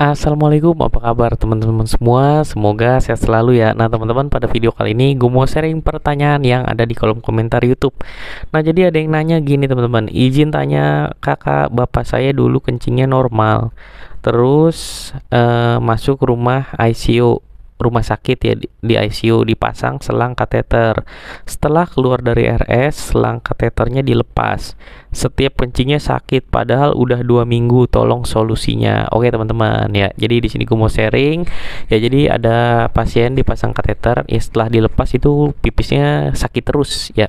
Assalamualaikum, apa kabar teman-teman semua? Semoga sehat selalu ya. Nah teman-teman, pada video kali ini gue mau sharing pertanyaan yang ada di kolom komentar YouTube. Nah jadi ada yang nanya gini teman-teman, izin tanya kakak, bapak saya dulu kencingnya normal, terus masuk rumah ICU, rumah sakit ya, di ICU dipasang selang kateter. Setelah keluar dari RS, selang kateternya dilepas. Setiap kencingnya sakit, padahal udah 2 minggu. Tolong solusinya. Oke teman-teman ya. Jadi di sini gue mau sharing ya. Jadi ada pasien dipasang kateter, ya setelah dilepas itu pipisnya sakit terus ya.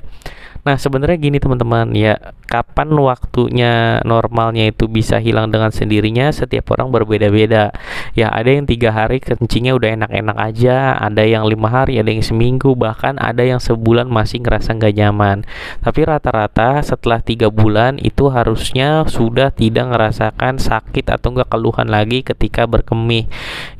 Nah, sebenarnya gini teman-teman ya, kapan waktunya normalnya itu bisa hilang dengan sendirinya, setiap orang berbeda-beda. Ya, ada yang 3 hari kencingnya udah enak-enak aja, ada yang 5 hari, ada yang seminggu, bahkan ada yang sebulan masih ngerasa nggak nyaman. Tapi rata-rata setelah 3 bulan itu harusnya sudah tidak ngerasakan sakit atau nggak keluhan lagi ketika berkemih.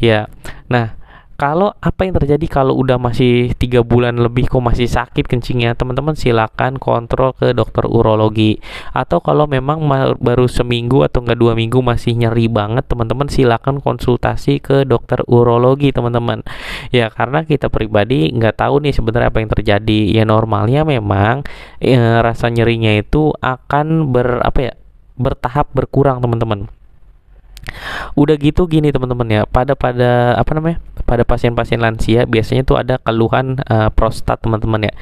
Ya, nah kalau apa yang terjadi kalau udah masih 3 bulan lebih kok masih sakit kencingnya, teman-teman silakan kontrol ke dokter urologi. Atau kalau memang baru seminggu atau enggak 2 minggu masih nyeri banget, teman-teman silakan konsultasi ke dokter urologi teman-teman. Ya karena kita pribadi nggak tahu nih sebenarnya apa yang terjadi. Ya normalnya memang rasa nyerinya itu akan bertahap berkurang teman-teman. Udah gitu gini teman-teman ya, pada apa namanya, pada pasien-pasien lansia biasanya tuh ada keluhan prostat teman-teman ya.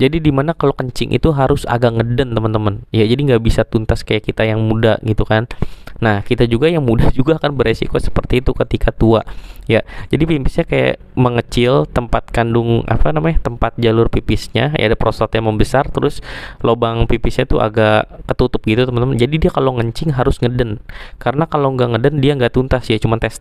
Jadi dimana kalau kencing itu harus agak ngeden teman-teman ya, jadi nggak bisa tuntas kayak kita yang muda gitu kan. Nah kita juga yang muda juga akan beresiko seperti itu ketika tua ya. Jadi pipisnya kayak mengecil, tempat kandung apa namanya, tempat jalur pipisnya ya, ada prostatnya membesar, terus lubang pipisnya tuh agak ketutup gitu teman-teman. Jadi dia kalau ngencing harus ngeden, karena kalau nggak ngeden dia nggak tuntas ya, cuma tes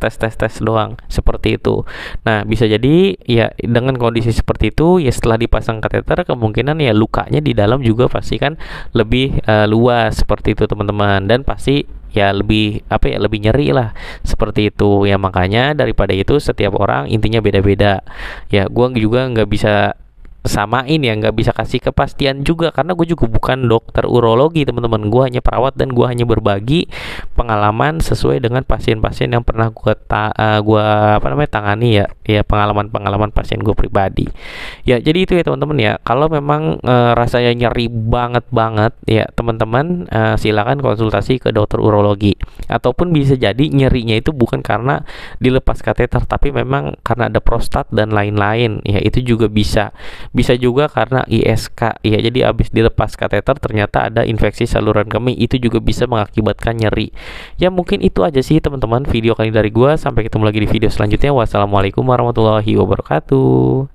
doang seperti itu. Nah bisa jadi ya dengan kondisi seperti itu ya, setelah dipasang kateter kemungkinan ya lukanya di dalam juga pasti kan lebih luas seperti itu teman-teman, dan pasti ya lebih lebih nyeri lah seperti itu ya. Makanya daripada itu setiap orang intinya beda-beda ya, gua juga nggak bisa samain ya, nggak bisa kasih kepastian juga karena gue juga bukan dokter urologi teman-teman. Gue hanya perawat dan gue hanya berbagi pengalaman sesuai dengan pasien-pasien yang pernah gue tangani ya, pengalaman pasien gue pribadi ya. Jadi itu ya teman-teman ya, kalau memang rasanya nyeri banget ya teman-teman, silakan konsultasi ke dokter urologi. Ataupun bisa jadi nyerinya itu bukan karena dilepas kateter, tapi memang karena ada prostat dan lain-lain ya, itu juga bisa juga karena ISK ya. Jadi habis dilepas kateter ternyata ada infeksi saluran kemih, itu juga bisa mengakibatkan nyeri. Ya mungkin itu aja sih teman-teman video kali dari gua. Sampai ketemu lagi di video selanjutnya. Wassalamualaikum warahmatullahi wabarakatuh.